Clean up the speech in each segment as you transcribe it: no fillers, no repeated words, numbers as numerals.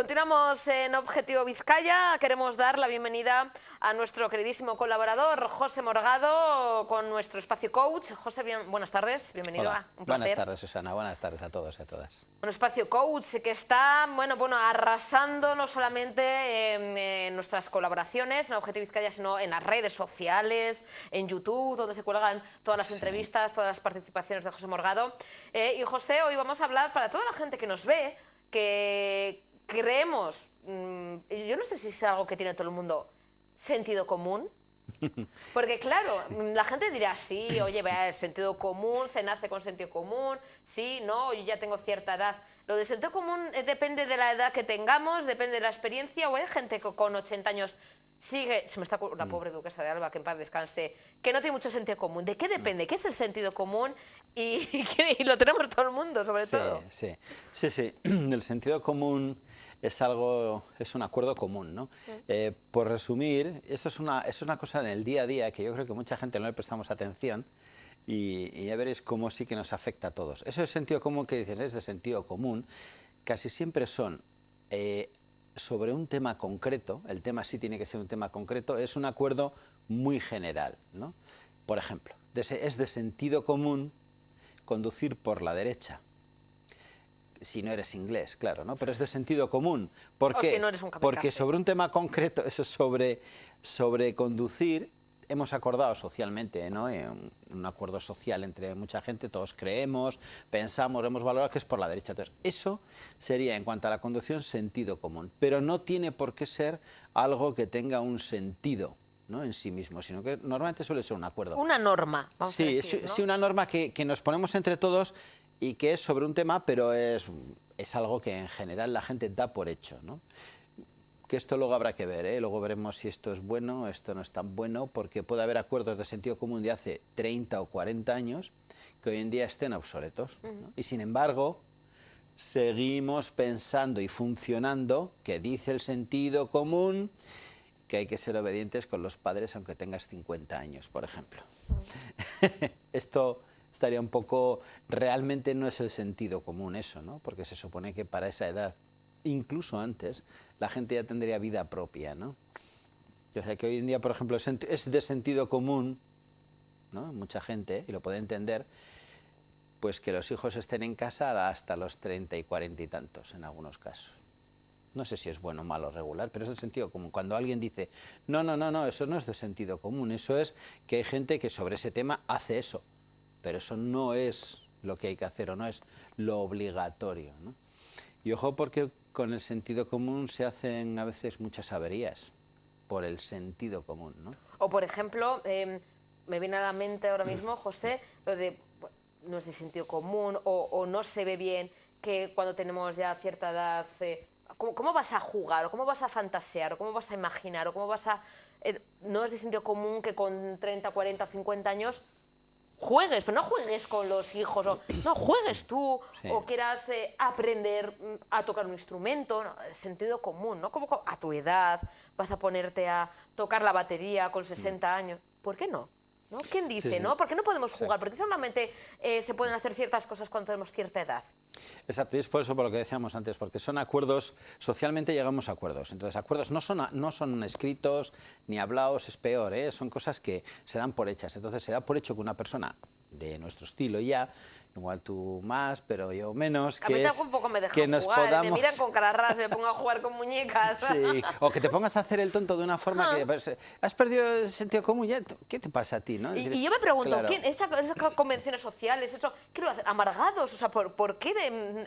Continuamos en Objetivo Vizcaya. Queremos dar la bienvenida a nuestro queridísimo colaborador José Morgado con nuestro espacio coach. José, buenas tardes, bienvenido. Hola. Un Buenas placer. tardes, Susana. Buenas tardes a todos y a todas. Un espacio coach que está arrasando no solamente en nuestras colaboraciones en Objetivo Vizcaya, sino en las redes sociales, en YouTube, donde se cuelgan todas las entrevistas, todas las participaciones de José Morgado. Y José, hoy vamos a hablar para toda la gente que nos ve, que creemos, yo no sé si es algo que tiene todo el mundo, sentido común. Porque claro, la gente dirá, sí, oye, vea, el sentido común, se nace con sentido común, sí, no, yo ya tengo cierta edad. Lo del sentido común depende de la edad que tengamos, depende de la experiencia, o hay gente que con 80 años sigue, se me está la pobre duquesa de Alba, que en paz descanse, que no tiene mucho sentido común. ¿De qué depende? ¿Qué es el sentido común? Y lo tenemos todo el mundo, sobre todo. Sí. El sentido común es un acuerdo común, ¿no? Por resumir, esto es una cosa en el día a día que yo creo que mucha gente no le prestamos atención y ya veréis cómo sí que nos afecta a todos. Eso de sentido común que dices es de sentido común, casi siempre son sobre un tema concreto, el tema sí tiene que ser un tema concreto, es un acuerdo muy general, ¿no? Por ejemplo, es de sentido común conducir por la derecha. Si no eres inglés, claro, ¿no? Pero es de sentido común. ¿Por qué? Si no eres un Porque sobre un tema concreto, eso sobre conducir, hemos acordado socialmente, ¿no? Un acuerdo social entre mucha gente, todos creemos, pensamos, hemos valorado que es por la derecha. Entonces, eso sería, en cuanto a la conducción, sentido común. Pero no tiene por qué ser algo que tenga un sentido, ¿no? En sí mismo, sino que normalmente suele ser un acuerdo. Una norma, vamos a decir, ¿no? Sí, una norma que nos ponemos entre todos y que es sobre un tema, pero es algo que en general la gente da por hecho, ¿no? Que esto luego habrá que ver, ¿eh? Luego veremos si esto es bueno, esto no es tan bueno, porque puede haber acuerdos de sentido común de hace 30 o 40 años que hoy en día estén obsoletos, ¿no? Y sin embargo, seguimos pensando y funcionando que dice el sentido común que hay que ser obedientes con los padres aunque tengas 50 años, por ejemplo. Esto estaría un poco, realmente no es el sentido común eso, ¿no? Porque se supone que para esa edad, incluso antes, la gente ya tendría vida propia, ¿no? O sea que hoy en día, por ejemplo, es de sentido común, ¿no? Mucha gente, y lo puede entender, pues que los hijos estén en casa hasta los 30 y 40 y tantos, en algunos casos. No sé si es bueno, malo, regular, pero es de sentido común. Cuando alguien dice, no, eso no es de sentido común, eso es que hay gente que sobre ese tema hace eso, pero eso no es lo que hay que hacer o no es lo obligatorio, ¿no? Y ojo, porque con el sentido común se hacen a veces muchas averías, por el sentido común, ¿no? O por ejemplo, me viene a la mente ahora mismo, José, lo de no es de sentido común o no se ve bien que cuando tenemos ya cierta edad, ¿cómo vas a jugar o cómo vas a fantasear o cómo vas a imaginar o cómo vas a... no es de sentido común que con 30, 40, 50 años juegues, pero no juegues con los hijos, o no juegues tú, Sí. o quieras aprender a tocar un instrumento, no, sentido común, ¿no? Como a tu edad vas a ponerte a tocar la batería con 60 años. ¿Por qué no? ¿No? ¿Quién dice, Sí. no? ¿Por qué no podemos jugar? Exacto. Porque solamente se pueden hacer ciertas cosas cuando tenemos cierta edad. Exacto, y es por eso por lo que decíamos antes, porque son acuerdos, socialmente llegamos a acuerdos. Entonces, acuerdos no son escritos ni hablados, es peor, ¿eh? Son cosas que se dan por hechas. Entonces, se da por hecho que una persona de nuestro estilo ya, igual tú más, pero yo menos, A mí que es tampoco me dejan que nos jugar, podamos... me miran con cara rara, me pongo a jugar con muñecas. Sí, o que te pongas a hacer el tonto de una forma que pues, has perdido el sentido común, ya, ¿qué te pasa a ti, no? Y yo me pregunto, Claro. esas convenciones sociales, eso, ¿qué lo hacen? ¿Amargados? O sea, ¿por qué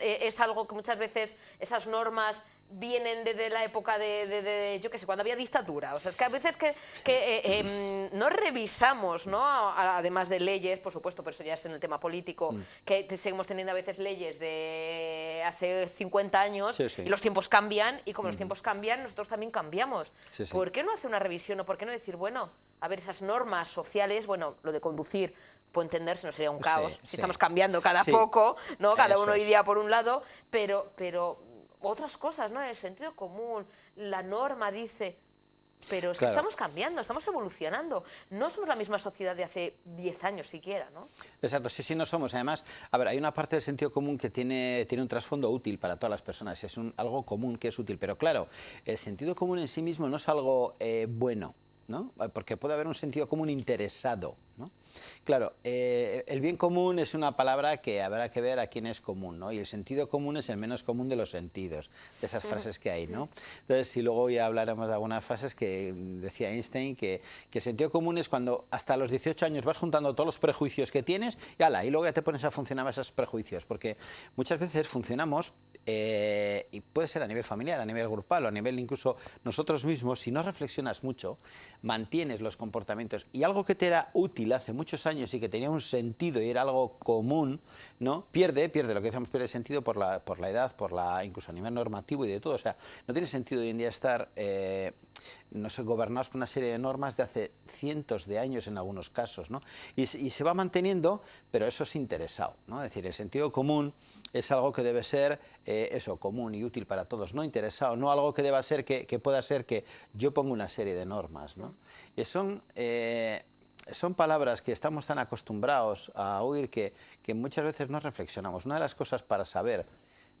es algo que muchas veces esas normas vienen desde la época de yo qué sé, cuando había dictadura? O sea, es que a veces que no revisamos, ¿no? Además de leyes, por supuesto, pero eso ya es en el tema político, que seguimos teniendo a veces leyes de hace 50 años Sí. y los tiempos cambian, y como los tiempos cambian, nosotros también cambiamos. Sí. ¿Por qué no hacer una revisión o por qué no decir, bueno, a ver, esas normas sociales, bueno, lo de conducir, puedo entender, si no sería un caos, si Sí. estamos cambiando cada Sí. poco, ¿no? Cada Eso uno es. iría por un lado, pero otras cosas, ¿no? El sentido común, la norma dice, Pero es que Claro. estamos cambiando, estamos evolucionando. No somos la misma sociedad de hace 10 años siquiera, ¿no? Exacto, sí, sí, no somos. Además, a ver, hay una parte del sentido común que tiene un trasfondo útil para todas las personas, es algo común que es útil, pero claro, el sentido común en sí mismo no es algo bueno, ¿no? Porque puede haber un sentido común interesado, ¿no? Claro, el bien común es una palabra que habrá que ver a quién es común, ¿no? Y el sentido común es el menos común de los sentidos, de esas frases que hay, ¿no? Entonces, si luego ya hablaremos de algunas frases que decía Einstein, que el sentido común es cuando hasta los 18 años vas juntando todos los prejuicios que tienes y luego ya te pones a funcionar esos prejuicios, porque muchas veces funcionamos y puede ser a nivel familiar, a nivel grupal o a nivel incluso nosotros mismos, si no reflexionas mucho, mantienes los comportamientos y algo que te era útil hace muchos años y que tenía un sentido y era algo común, ¿no? Pierde lo que decíamos, pierde sentido por la edad, incluso a nivel normativo y de todo. O sea, no tiene sentido hoy en día estar no sé, gobernados con una serie de normas de hace cientos de años en algunos casos, ¿no? Y se va manteniendo, pero eso es interesado, ¿no? Es decir, el sentido común es algo que debe ser eso, común y útil para todos, no interesado, no algo que deba ser que pueda ser que yo ponga una serie de normas, ¿no? Y son palabras que estamos tan acostumbrados a oír que muchas veces no reflexionamos. Una de las cosas para saber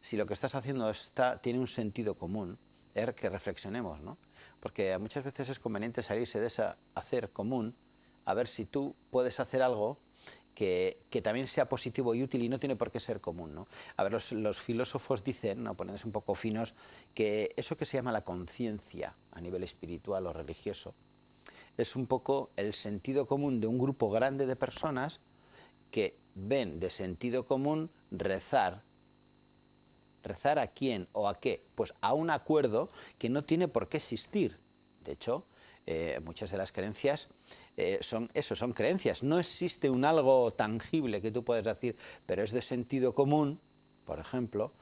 si lo que estás haciendo tiene un sentido común es que reflexionemos, ¿no? Porque muchas veces es conveniente salirse de ese hacer común a ver si tú puedes hacer algo que también sea positivo y útil y no tiene por qué ser común, ¿no? A ver, los filósofos dicen, ¿no?, poniéndose un poco finos, que eso que se llama la conciencia a nivel espiritual o religioso es un poco el sentido común de un grupo grande de personas que ven de sentido común rezar. ¿Rezar a quién o a qué? Pues a un acuerdo que no tiene por qué existir. De hecho, muchas de las creencias son creencias. No existe un algo tangible que tú puedas decir, pero es de sentido común, por ejemplo,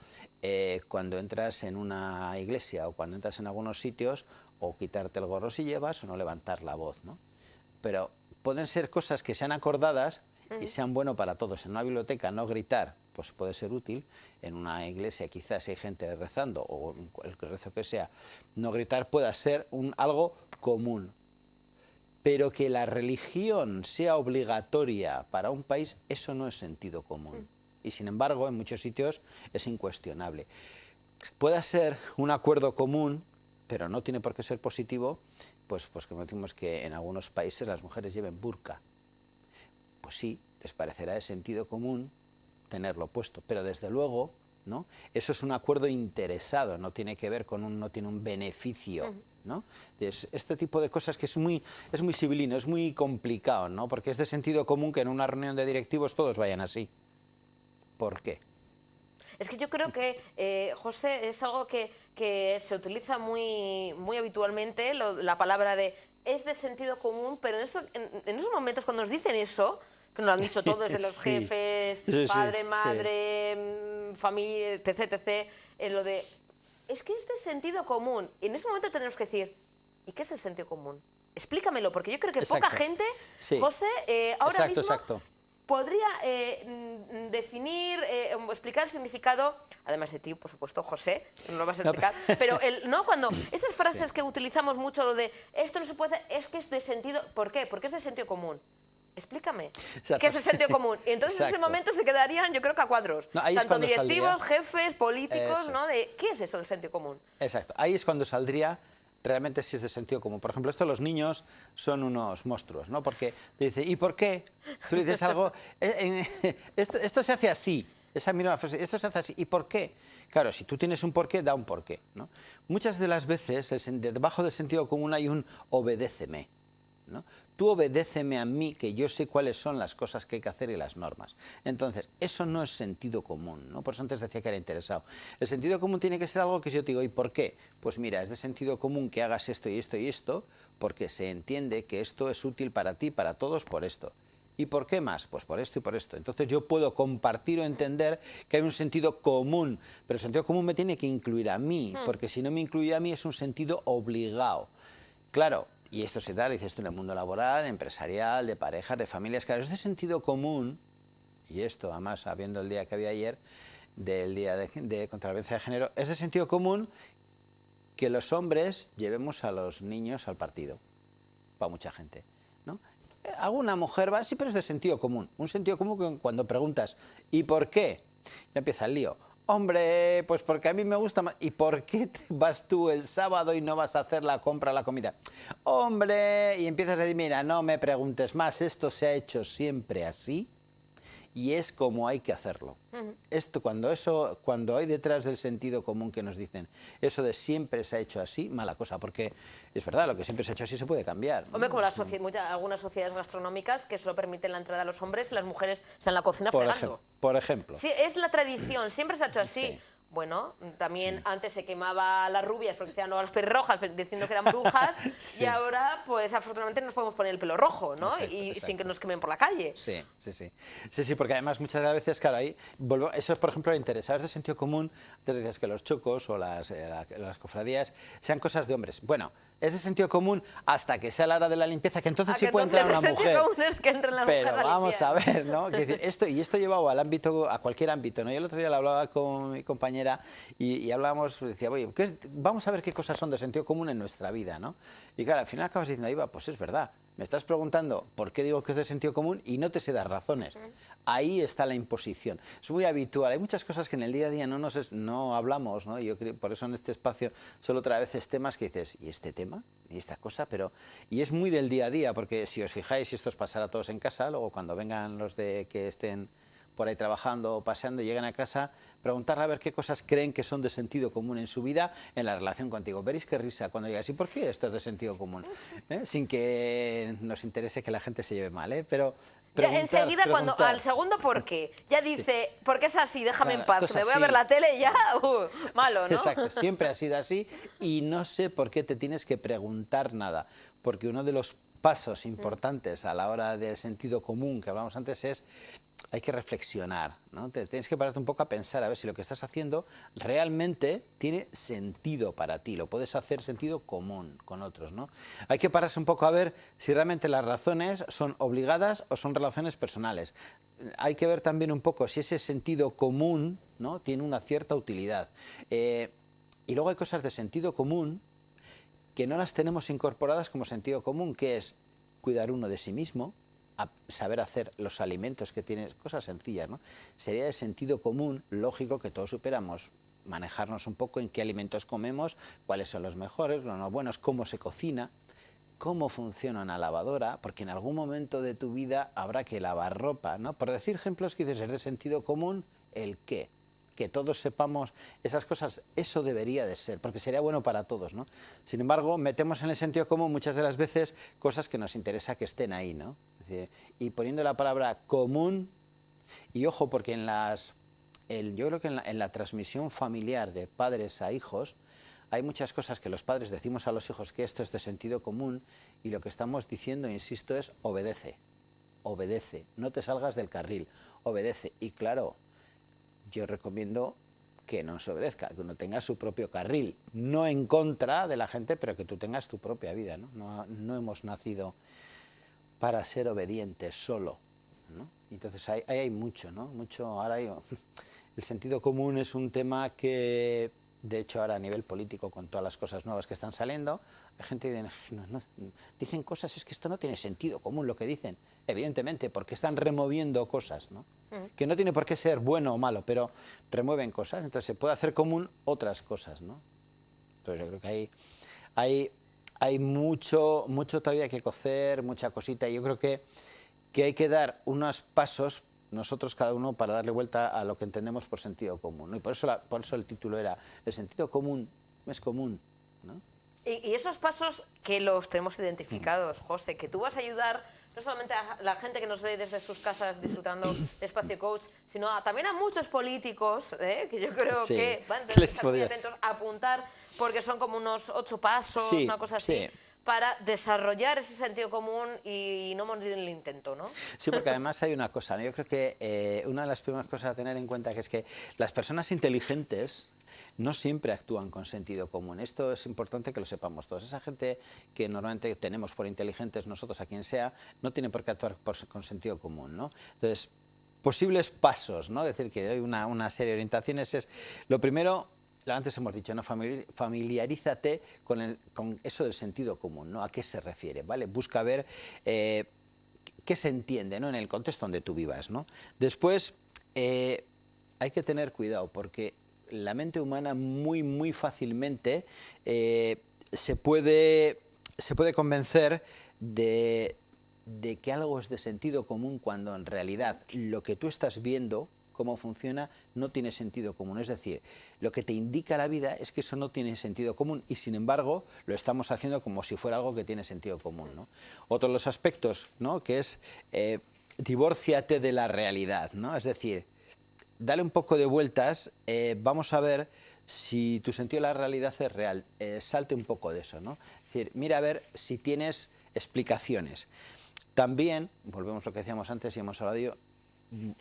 cuando entras en una iglesia o cuando entras en algunos sitios, o quitarte el gorro si llevas o no levantar la voz, ¿no? Pero pueden ser cosas que sean acordadas y sean bueno para todos. En una biblioteca no gritar, pues puede ser útil. En una iglesia quizás hay gente rezando o el rezo que sea, no gritar pueda ser algo común. Pero que la religión sea obligatoria para un país, eso no es sentido común. Y sin embargo, en muchos sitios es incuestionable. Puede ser un acuerdo común, pero no tiene por qué ser positivo, pues como decimos que en algunos países las mujeres lleven burka. Pues sí, les parecerá de sentido común tenerlo puesto, pero desde luego, ¿no?, eso es un acuerdo interesado, no tiene que ver con no tiene un beneficio, ¿no? Este tipo de cosas que es muy sibilino, es muy complicado, ¿no? Porque es de sentido común que en una reunión de directivos todos vayan así. ¿Por qué? Es que yo creo que, José, es algo que se utiliza muy habitualmente, la palabra es de sentido común, pero en esos momentos cuando nos dicen eso, que nos lo han dicho todos, desde los Sí. jefes, Sí, padre, sí, madre, familia, etc., en lo de, es que es de sentido común. Y en ese momento tenemos que decir, ¿y qué es el sentido común? Explícamelo, porque yo creo que Exacto. poca gente, Sí. José, ahora Exacto, mismo exacto. podría definir o explicar el significado, además de ti, por supuesto, José, que no lo vas a explicar, pero ¿no? Cuando esas frases que utilizamos mucho, lo de esto no se puede hacer, es que es de sentido, ¿por qué? Porque es de sentido común. Explícame. Exacto. ¿Qué es el sentido común? Y entonces en ese Exacto. momento se quedarían, yo creo que a cuadros. No, ahí es tanto cuando directivos, saldría. jefes, políticos, Eso ¿no? es. De, ¿qué es eso del sentido común? Exacto. Ahí es cuando saldría realmente si es de sentido común. Por ejemplo, los niños son unos monstruos, ¿no? Porque te dice, ¿y por qué? Tú le dices algo, esto se hace así, esa misma frase, esto se hace así, ¿y por qué? Claro, si tú tienes un porqué, da un porqué, ¿no? Muchas de las veces, debajo del sentido común hay un obedéceme, ¿no? Tú obedéceme a mí, que yo sé cuáles son las cosas que hay que hacer y las normas. Entonces, eso no es sentido común, ¿no? Por eso antes decía que era interesado. El sentido común tiene que ser algo que yo te digo, ¿y por qué? Pues mira, es de sentido común que hagas esto y esto y esto, porque se entiende que esto es útil para ti, para todos, por esto. ¿Y por qué más? Pues por esto y por esto. Entonces yo puedo compartir o entender que hay un sentido común, pero el sentido común me tiene que incluir a mí, porque si no me incluye a mí es un sentido obligado. Claro, y esto se da, dices tú, en el mundo laboral, empresarial, de parejas, de familias. Claro, es de sentido común, y esto además, sabiendo el día que había ayer, del día de contra la violencia de género, es de sentido común que los hombres llevemos a los niños al partido, para mucha gente, ¿no? Alguna mujer va, sí, pero es de sentido común. Un sentido común que cuando preguntas, ¿y por qué? Ya empieza el lío. Hombre, pues porque a mí me gusta más. ¿Y por qué vas tú el sábado y no vas a hacer la compra, la comida? Hombre, y empiezas a decir, mira, no me preguntes más, esto se ha hecho siempre así y es como hay que hacerlo. Esto, cuando hay detrás del sentido común que nos dicen, eso de siempre se ha hecho así, mala cosa, porque es verdad, lo que siempre se ha hecho así se puede cambiar. Hombre, como algunas sociedades gastronómicas que solo permiten la entrada a los hombres y las mujeres están en la cocina fregando. Por ejemplo. Sí, es la tradición, siempre se ha hecho así. Sí. Bueno, también antes se quemaba a las rubias porque decían no a las pelirrojas diciendo que eran brujas Sí. y ahora pues afortunadamente nos podemos poner el pelo rojo, ¿no? Exacto, y exacto. sin que nos quemen por la calle. Sí, sí, sí. Sí, sí, porque además muchas de las veces, claro, ahí, eso es, por ejemplo, interesados de sentido común, te decías que los chocos o las cofradías sean cosas de hombres. Bueno, es de sentido común hasta que sea la hora de la limpieza, que entonces sí puede entrar una mujer. Sentido común es que entre la mujer Pero a vamos a limpiar. ver, ¿no? Quiero decir, esto llevado al ámbito, a cualquier ámbito, ¿no? Yo el otro día lo hablaba con mi compañera y hablábamos, decía, oye, vamos a ver qué cosas son de sentido común en nuestra vida, ¿no? Y claro, al final acabas diciendo, Iva, pues es verdad. Me estás preguntando por qué digo que es de sentido común y no te sé dar razones. Ahí está la imposición. Es muy habitual. Hay muchas cosas que en el día a día no hablamos, ¿no? Yo creo, por eso en este espacio solo trae a veces temas que dices, ¿y este tema? ¿Y esta cosa? Y es muy del día a día, porque si os fijáis, si esto os pasará a todos en casa, luego cuando vengan los de que estén por ahí trabajando o paseando y llegan a casa, preguntarle a ver qué cosas creen que son de sentido común en su vida en la relación contigo. Veréis qué risa cuando llegas. ¿Y por qué esto es de sentido común? Sin que nos interese que la gente se lleve mal, pero Enseguida, cuando al segundo por qué, ya dice, porque es así, déjame Claro, en paz, esto que es me voy a así. ver la tele y ya, malo, ¿no? Exacto, siempre ha sido así y no sé por qué te tienes que preguntar nada, porque uno de los pasos importantes a la hora del sentido común que hablamos antes es hay que reflexionar, ¿no? Tienes que pararte un poco a pensar a ver si lo que estás haciendo realmente tiene sentido para ti, lo puedes hacer sentido común con otros, ¿no? Hay que pararse un poco a ver si realmente las razones son obligadas o son relaciones personales. Hay que ver también un poco si ese sentido común, ¿no?, tiene una cierta utilidad. Y luego hay cosas de sentido común que no las tenemos incorporadas como sentido común, que es cuidar uno de sí mismo, saber hacer los alimentos que tienes, cosas sencillas, ¿no? Sería de sentido común, lógico que todos supiéramos manejarnos un poco en qué alimentos comemos, cuáles son los mejores, los no buenos, cómo se cocina, cómo funciona una lavadora, porque en algún momento de tu vida habrá que lavar ropa, ¿no? Por decir ejemplos que dices, es de sentido común, el qué. Que todos sepamos esas cosas, eso debería de ser, porque sería bueno para todos, ¿no? Sin embargo, metemos en el sentido común muchas de las veces cosas que nos interesa que estén ahí, ¿no? Es decir, y poniendo la palabra común, y ojo, porque yo creo que en la transmisión familiar de padres a hijos, hay muchas cosas que los padres decimos a los hijos que esto es de sentido común, y lo que estamos diciendo, insisto, es obedece, obedece, no te salgas del carril, obedece, y claro, yo recomiendo que no se obedezca, que uno tenga su propio carril, no en contra de la gente, pero que tú tengas tu propia vida, ¿no? No hemos nacido para ser obedientes solo, ¿no? Entonces ahí hay mucho, ¿no? Mucho, el sentido común es un tema que, de hecho, ahora a nivel político, con todas las cosas nuevas que están saliendo, hay gente que dicen cosas, es que esto no tiene sentido común lo que dicen, evidentemente, porque están removiendo cosas, ¿no? Que no tiene por qué ser bueno o malo, pero remueven cosas, entonces se puede hacer común otras cosas, ¿no? Entonces yo creo que hay mucho todavía que cocer, mucha cosita, y yo creo que hay que dar unos pasos nosotros cada uno para darle vuelta a lo que entendemos por sentido común, ¿no? Y por eso el título era el sentido común es común, ¿no? Y esos pasos que los tenemos identificados, José, que tú vas a ayudar no solamente a la gente que nos ve desde sus casas disfrutando de Espacio Coach, sino también a muchos políticos, que yo creo Sí, que van a que tener que les estar muy podías. atentos a apuntar, porque son como unos 8 pasos, Sí, una cosa así, sí. para desarrollar ese sentido común y no morir en el intento, ¿no? Sí, porque además hay una cosa, ¿no? Yo creo que una de las primeras cosas a tener en cuenta que es que las personas inteligentes no siempre actúan con sentido común. Esto es importante que lo sepamos todos. Esa gente que normalmente tenemos por inteligentes nosotros, a quien sea, no tiene por qué actuar con sentido común, ¿no? Entonces, posibles pasos, ¿no? Es decir, que hay una serie de orientaciones. Lo primero, antes hemos dicho, ¿no? Familiarízate con eso del sentido común, ¿no? ¿A qué se refiere? ¿Vale? Busca ver qué se entiende, ¿no? En el contexto donde tú vivas, ¿no? Después, hay que tener cuidado porque la mente humana muy fácilmente se puede convencer de que algo es de sentido común cuando en realidad lo que tú estás viendo, cómo funciona, no tiene sentido común. Es decir, lo que te indica la vida es que eso no tiene sentido común y sin embargo lo estamos haciendo como si fuera algo que tiene sentido común, ¿no? Otro de los aspectos, ¿no? Que es divórciate de la realidad, ¿no? Es decir, dale un poco de vueltas, vamos a ver si tu sentido de la realidad es real, salte un poco de eso, ¿no? Es decir, mira a ver si tienes explicaciones. También, volvemos a lo que decíamos antes y hemos hablado de ello,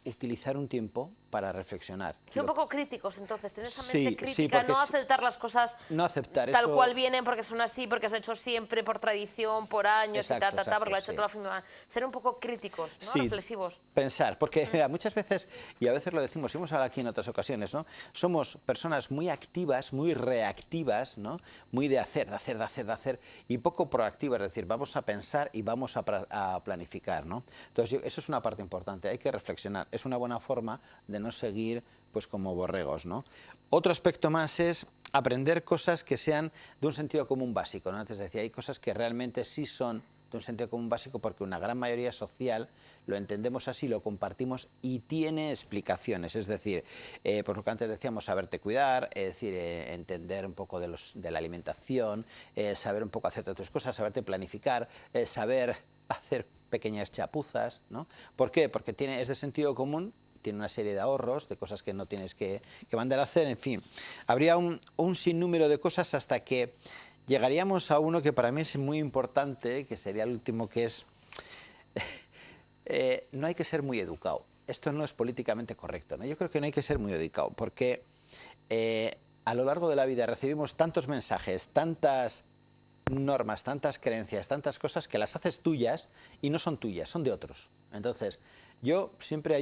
utilizar un tiempo para reflexionar. Ser un poco críticos, entonces, tener esa Sí, mente sí, crítica, porque no aceptar las cosas no aceptar tal eso. cual vienen porque son así, porque se ha hecho siempre, por tradición, por años Exacto, y tal, porque lo ha hecho sí. toda la familia. Ser un poco críticos, ¿no? Sí, Reflexivos. pensar, porque mira, muchas veces, y a veces lo decimos, y hemos hablado aquí en otras ocasiones, ¿no? Somos personas muy activas, muy reactivas, ¿no? Muy de hacer, y poco proactivas, es decir, vamos a pensar y vamos a planificar, ¿no? Entonces, eso es una parte importante, hay que reflexionar, es una buena forma de no seguir pues como borregos, ¿no? Otro aspecto más es aprender cosas que sean de un sentido común básico, ¿no? Antes decía, hay cosas que realmente sí son de un sentido común básico porque una gran mayoría social lo entendemos así, lo compartimos y tiene explicaciones. Es decir, por lo que antes decíamos, saberte cuidar, es decir, entender un poco de la alimentación, saber un poco hacer otras cosas, saberte planificar, saber hacer pequeñas chapuzas, ¿no? ¿Por qué? Porque es de sentido común, tiene una serie de ahorros, de cosas que no tienes que mandar a hacer, en fin. Habría un sinnúmero de cosas hasta que llegaríamos a uno que para mí es muy importante, que sería el último, que es no hay que ser muy educado. Esto no es políticamente correcto, ¿no? Yo creo que no hay que ser muy educado, porque a lo largo de la vida recibimos tantos mensajes, tantas normas, tantas creencias, tantas cosas que las haces tuyas y no son tuyas, son de otros. Entonces, yo siempre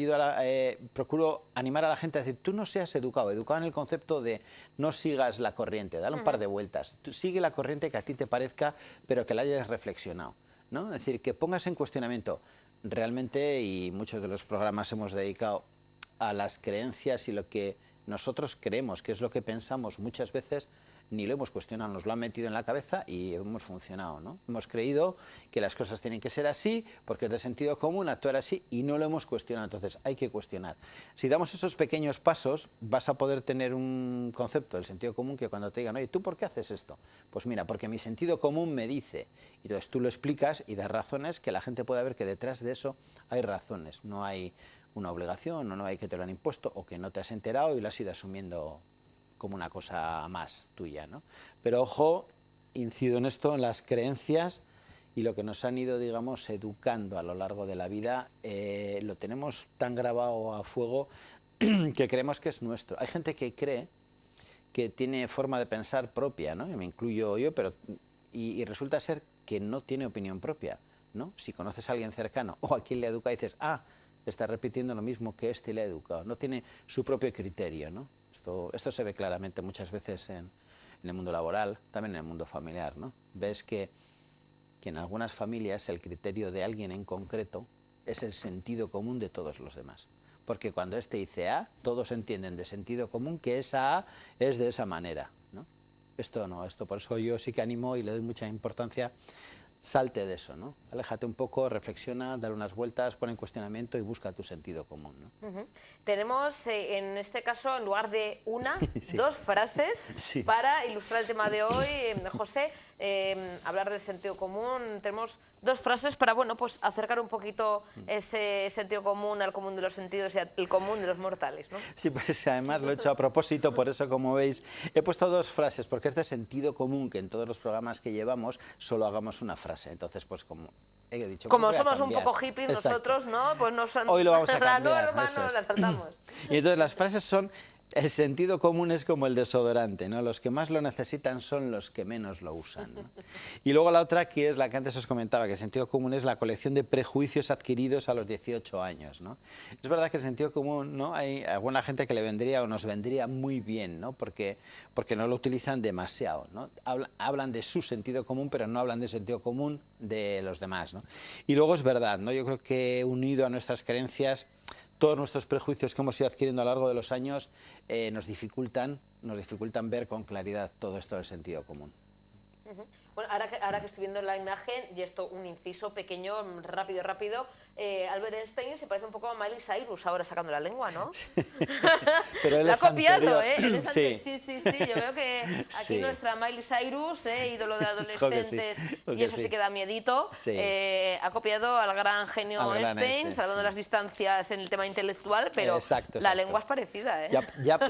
procuro animar a la gente a decir, tú no seas educado en el concepto de no sigas la corriente, dale un par de vueltas, tú sigue la corriente que a ti te parezca, pero que la hayas reflexionado, ¿no? Es decir, que pongas en cuestionamiento realmente, y muchos de los programas hemos dedicado a las creencias y lo que nosotros creemos, que es lo que pensamos muchas veces, ni lo hemos cuestionado, nos lo han metido en la cabeza y hemos funcionado, ¿no? Hemos creído que las cosas tienen que ser así, porque es de sentido común actuar así, y no lo hemos cuestionado. Entonces, hay que cuestionar. Si damos esos pequeños pasos, vas a poder tener un concepto del sentido común que cuando te digan, oye, ¿tú por qué haces esto? Pues mira, porque mi sentido común me dice. Y entonces tú lo explicas y das razones que la gente pueda ver que detrás de eso hay razones. No hay una obligación, o no hay que te lo han impuesto, o que no te has enterado y lo has ido asumiendo como una cosa más tuya, ¿no? Pero ojo, incido en esto, en las creencias y lo que nos han ido, digamos, educando a lo largo de la vida, lo tenemos tan grabado a fuego que creemos que es nuestro. Hay gente que cree que tiene forma de pensar propia, ¿no? Y me incluyo yo, pero y resulta ser que no tiene opinión propia, ¿no? Si conoces a alguien cercano o a quien le educa y dices, está repitiendo lo mismo que este le ha educado, no tiene su propio criterio, ¿no? Esto se ve claramente muchas veces en el mundo laboral, también en el mundo familiar, ¿no? Ves que en algunas familias el criterio de alguien en concreto es el sentido común de todos los demás. Porque cuando este dice A, todos entienden de sentido común que esa A es de esa manera, ¿no? Esto no, por eso yo sí que animo y le doy mucha importancia. Salte de eso, ¿no? Aléjate un poco, reflexiona, dale unas vueltas, pon en cuestionamiento y busca tu sentido común, ¿no? Tenemos, en este caso, en lugar de una, Sí. dos frases Sí. para ilustrar el tema de hoy. José, hablar del sentido común, tenemos dos frases para, bueno, pues acercar un poquito ese sentido común al común de los sentidos y al común de los mortales, ¿no? Sí, pues además lo he hecho a propósito, por eso, como veis, he puesto dos frases, porque es de sentido común que en todos los programas que llevamos solo hagamos una frase. Entonces, pues como he dicho... Como voy a somos un cambiar. poco hippies Exacto. nosotros, ¿no? Pues Hoy lo vamos a la cambiar, norma eso no es. la saltamos. Y entonces las frases son, el sentido común es como el desodorante, ¿no? Los que más lo necesitan son los que menos lo usan, ¿no? Y luego la otra, que es la que antes os comentaba, que el sentido común es la colección de prejuicios adquiridos a los 18 años, ¿no? Es verdad que el sentido común, ¿no? Hay alguna gente que le vendría o nos vendría muy bien, ¿no? Porque no lo utilizan demasiado, ¿no? Hablan de su sentido común, pero no hablan del sentido común de los demás, ¿no? Y luego es verdad, ¿no? Yo creo que unido a nuestras creencias, todos nuestros prejuicios que hemos ido adquiriendo a lo largo de los años nos dificultan ver con claridad todo esto del sentido común. Bueno, ahora que estoy viendo la imagen, y esto un inciso pequeño, rápido, Albert Einstein se parece un poco a Miley Cyrus ahora sacando la lengua, ¿no? Pero él la ha es copiado, anterior. ¿eh? Él es Sí. Sí, yo veo que aquí Sí. nuestra Miley Cyrus, ídolo de adolescentes, y eso sí. sí que da miedito, Sí. Ha copiado al gran genio Al gran Einstein, Einstein, salvando sí. las distancias en el tema intelectual, pero Exacto, la exacto. lengua es parecida, ¿eh?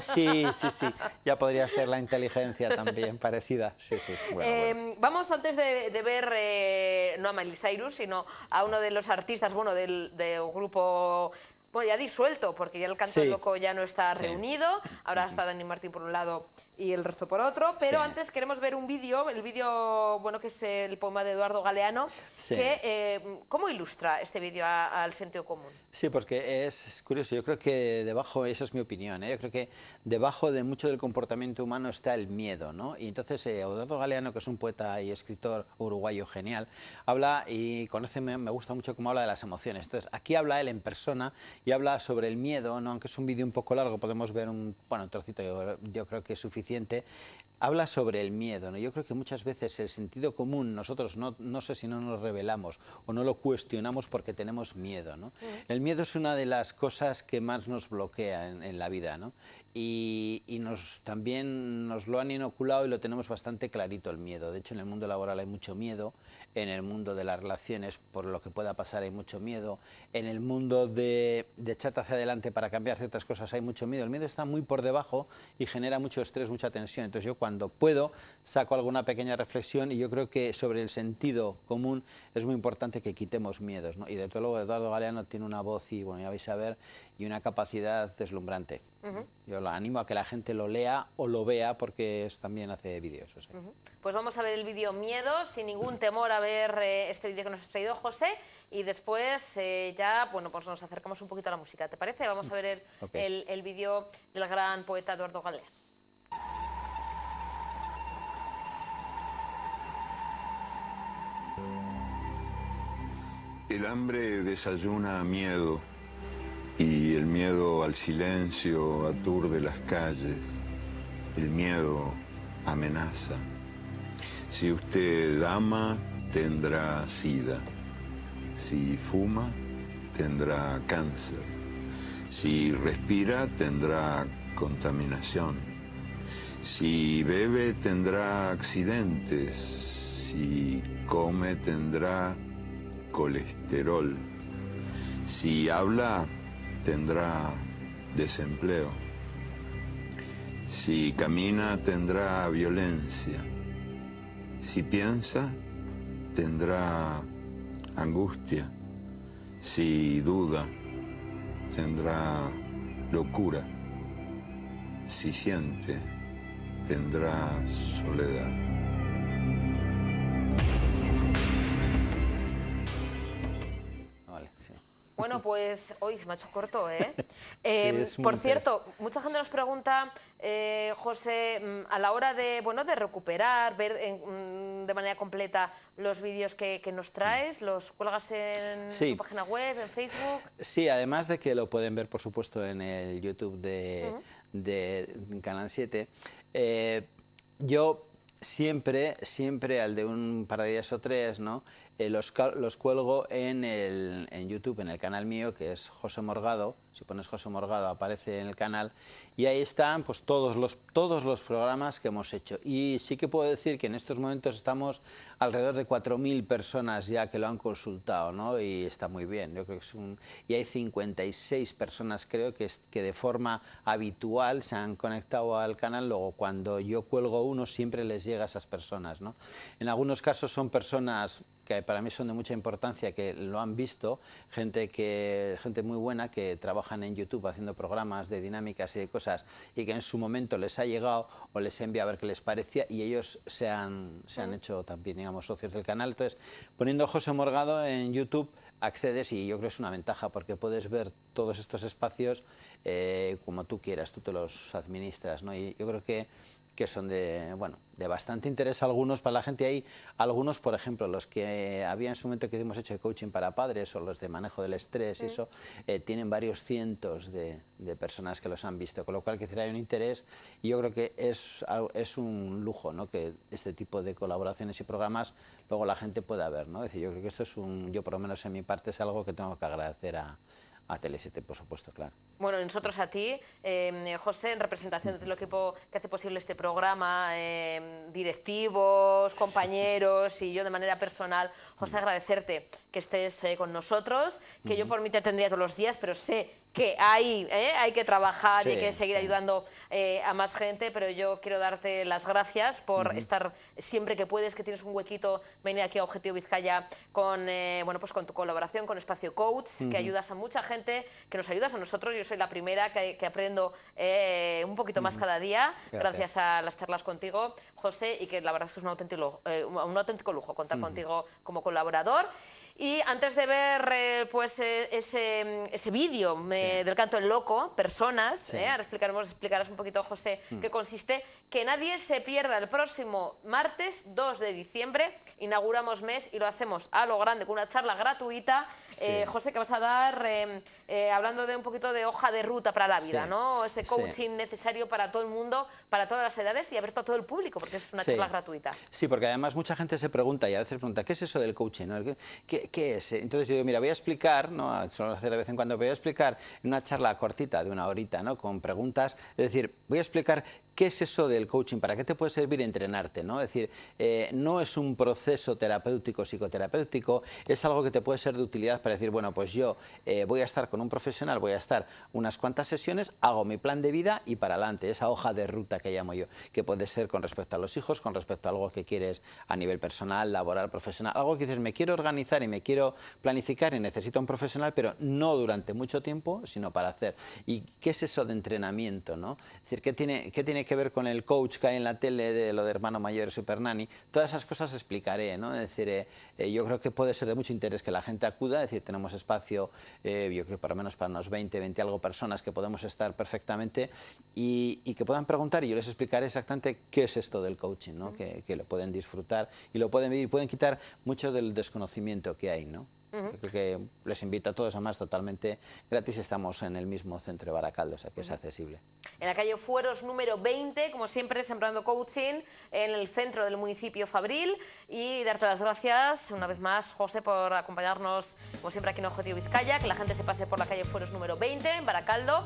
Sí. Ya podría ser la inteligencia también parecida. Sí. Bueno. Vamos antes de ver, no a Miley Cyrus, sino a uno de los artistas, bueno, del grupo, bueno, ya disuelto, porque ya el Canto del Sí. Loco ya no está Sí. reunido, ahora está Dani Martín por un lado y el resto por otro, pero Sí. antes queremos ver un vídeo, el vídeo, bueno, que es el poema de Eduardo Galeano, Sí. que, ¿cómo ilustra este vídeo al sentido común? Sí, porque es curioso. Yo creo que debajo, esa es mi opinión, yo creo que debajo de mucho del comportamiento humano está el miedo, ¿no? Y entonces Eduardo Galeano, que es un poeta y escritor uruguayo genial, habla y me gusta mucho cómo habla de las emociones. Entonces aquí habla él en persona y habla sobre el miedo, ¿no? Aunque es un vídeo un poco largo, podemos ver un trocito, yo creo que es suficiente. Habla sobre el miedo, ¿no? Yo creo que muchas veces el sentido común nosotros no sé si no nos revelamos o no lo cuestionamos porque tenemos miedo, ¿no? El miedo es una de las cosas que más nos bloquea en la vida, ¿no? Y también nos lo han inoculado y lo tenemos bastante clarito el miedo. De hecho, en el mundo laboral hay mucho miedo, en el mundo de las relaciones, por lo que pueda pasar, hay mucho miedo, en el mundo de echarte hacia adelante para cambiar ciertas cosas hay mucho miedo. El miedo está muy por debajo y genera mucho estrés, mucha tensión. Entonces yo cuando puedo saco alguna pequeña reflexión y yo creo que sobre el sentido común es muy importante que quitemos miedos, ¿no? Y desde luego Eduardo Galeano tiene una voz y, bueno, ya vais a ver, y una capacidad deslumbrante. Yo lo animo a que la gente lo lea o lo vea porque también hace vídeos. O sea. Pues vamos a ver el vídeo Miedo, sin ningún temor a ver este vídeo que nos has traído, José, y después ya, bueno, pues nos acercamos un poquito a la música, ¿te parece? Vamos a ver el vídeo del gran poeta Eduardo Galeano. El hambre desayuna miedo y el miedo al silencio aturde las calles. El miedo amenaza. Si usted ama, tendrá sida. Si fuma, tendrá cáncer. Si respira, tendrá contaminación. Si bebe, tendrá accidentes. Si come, tendrá colesterol. Si habla, tendrá desempleo. Si camina, tendrá violencia. Si piensa, tendrá angustia. Si duda, tendrá locura. Si siente, tendrá soledad. Vale, sí. Bueno, pues hoy se me ha hecho corto, ¿eh? Es muy Por cierto, mucha gente nos pregunta, José, a la hora de, bueno, de recuperar, ver de manera completa los vídeos que nos traes, ¿los cuelgas en tu página web, en Facebook? Sí, además de que lo pueden ver, por supuesto, en el YouTube de Canal 7. Yo siempre al de un par de días o tres, ¿no? Los cuelgo en YouTube, en el canal mío, que es José Morgado. Si pones José Morgado aparece en el canal y ahí están pues todos los programas que hemos hecho. Y sí que puedo decir que en estos momentos estamos alrededor de 4.000 personas ya que lo han consultado, ¿no? Y está muy bien. Yo creo que y hay 56 personas, creo que de forma habitual se han conectado al canal. Luego cuando yo cuelgo uno siempre les llega a esas personas, ¿no? En algunos casos son personas que para mí son de mucha importancia, que lo han visto, gente muy buena que trabajan en YouTube haciendo programas de dinámicas y de cosas, y que en su momento les ha llegado o les envía a ver qué les parecía, y ellos se han hecho también, digamos, socios del canal. Entonces, poniendo José Morgado en YouTube accedes, y yo creo que es una ventaja porque puedes ver todos estos espacios como tú quieras, tú te los administras, ¿no? Y yo creo que son de bastante interés algunos para la gente. Hay algunos, por ejemplo, los que había en su momento que hemos hecho de coaching para padres o los de manejo del estrés, y eso, tienen varios cientos de personas que los han visto, con lo cual que hay un interés, y yo creo que es un lujo, ¿no? Que este tipo de colaboraciones y programas luego la gente pueda ver, ¿no? Es decir, yo creo que esto es yo por lo menos en mi parte es algo que tengo que agradecer a Tele7, por supuesto, claro. Bueno, nosotros a ti, José, en representación de todo el equipo que hace posible este programa, directivos, compañeros y yo de manera personal, José, agradecerte que estés con nosotros, que yo por mí te tendría todos los días, pero sé que hay que trabajar, y hay que seguir ayudando a más gente, pero yo quiero darte las gracias por estar siempre que puedes, que tienes un huequito, venir aquí a Objetivo Vizcaya con, pues con tu colaboración con Espacio Coach, que ayudas a mucha gente, que nos ayudas a nosotros. Yo soy la primera que aprendo un poquito más cada día, gracias a las charlas contigo, José, y que la verdad es que es un auténtico lujo contar contigo como colaborador. Y antes de ver pues ese vídeo del Canto del Loco, Personas, ahora explicarás un poquito, José, qué consiste, que nadie se pierda el próximo martes 2 de diciembre, inauguramos mes y lo hacemos a lo grande con una charla gratuita, José, que vas a dar hablando de un poquito de hoja de ruta para la vida, ¿no? Ese coaching necesario para todo el mundo, para todas las edades y abierto a todo el público, porque es una charla gratuita. Sí, porque además mucha gente se pregunta, y a veces pregunta, ¿qué es eso del coaching, ¿no? ¿Qué es? Entonces yo digo, mira, voy a explicar, ¿no? Suelo hacer de vez en cuando, voy a explicar en una charla cortita de una horita, ¿no? Con preguntas, es decir, voy a explicar qué es eso del coaching, para qué te puede servir entrenarte, ¿no? Es decir, no es un proceso terapéutico, psicoterapéutico, es algo que te puede ser de utilidad para decir, bueno, pues yo voy a estar con un profesional, voy a estar unas cuantas sesiones, hago mi plan de vida y para adelante, esa hoja de ruta que llamo yo, que puede ser con respecto a los hijos, con respecto a algo que quieres a nivel personal, laboral, profesional, algo que dices, me quiero organizar y me quiero planificar y necesito un profesional, pero no durante mucho tiempo, sino para hacer. ¿Y qué es eso de entrenamiento, no? Es decir, ¿qué tiene que ver con el coach que hay en la tele de lo de Hermano Mayor y Super Nanny? Todas esas cosas explicaré, ¿no? Es decir, yo creo que puede ser de mucho interés que la gente acuda, es decir, tenemos espacio, yo creo por lo menos para unos 20 algo personas que podemos estar perfectamente y que puedan preguntar, y yo les explicaré exactamente qué es esto del coaching, ¿no? Que lo pueden disfrutar y lo pueden vivir, pueden quitar mucho del desconocimiento que hay, ¿no? Yo creo que les invito a todos, además totalmente gratis, estamos en el mismo centro de Baracaldo, o sea que es accesible. En la calle Fueros número 20, como siempre, Sembrando Coaching, en el centro del municipio Fabril, y darte las gracias una vez más, José, por acompañarnos, como siempre, aquí en Objetivo Vizcaya, que la gente se pase por la calle Fueros número 20, en Baracaldo,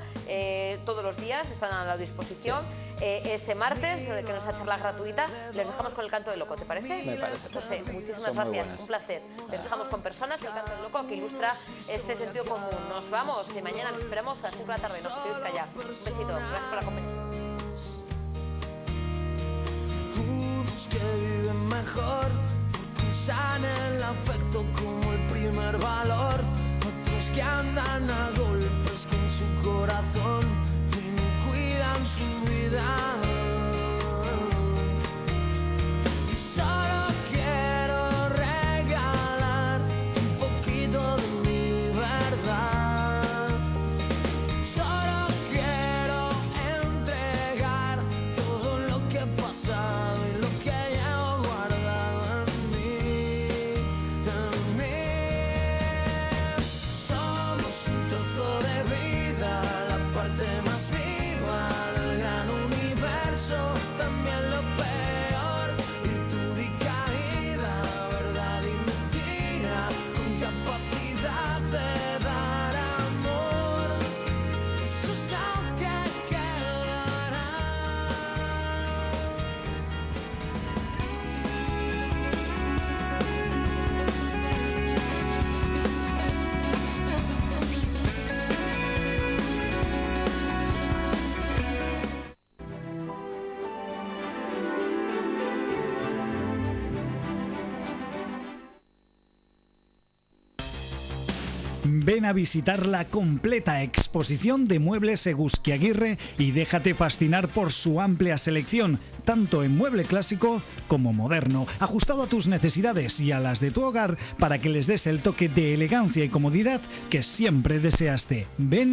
todos los días están a la disposición. Ese martes, que nos ha charla gratuita, les dejamos con el Canto del Loco, ¿te parece? Me parece. José, muchísimas gracias, un placer. Les dejamos con Personas, el Canto del Loco, que ilustra este sentido común. Nos vamos, y mañana nos esperamos a las 5 de la tarde en Objetivo Vizcaya. Un besito, gracias por acompañarnos. Unos que viven mejor, porque usan el afecto como el primer valor. Otros que andan a golpes con su corazón y no cuidan su vida. Y solo quiero regalar un poquito de mi verdad. Solo quiero entregar todo lo que he pasado y lo que llevo guardado en mí, en mí. Somos un trozo de vida, la parte más viva del gran universo. Ven a visitar la completa exposición de muebles Eguzquiaguirre y déjate fascinar por su amplia selección, tanto en mueble clásico como moderno, ajustado a tus necesidades y a las de tu hogar para que les des el toque de elegancia y comodidad que siempre deseaste. Ven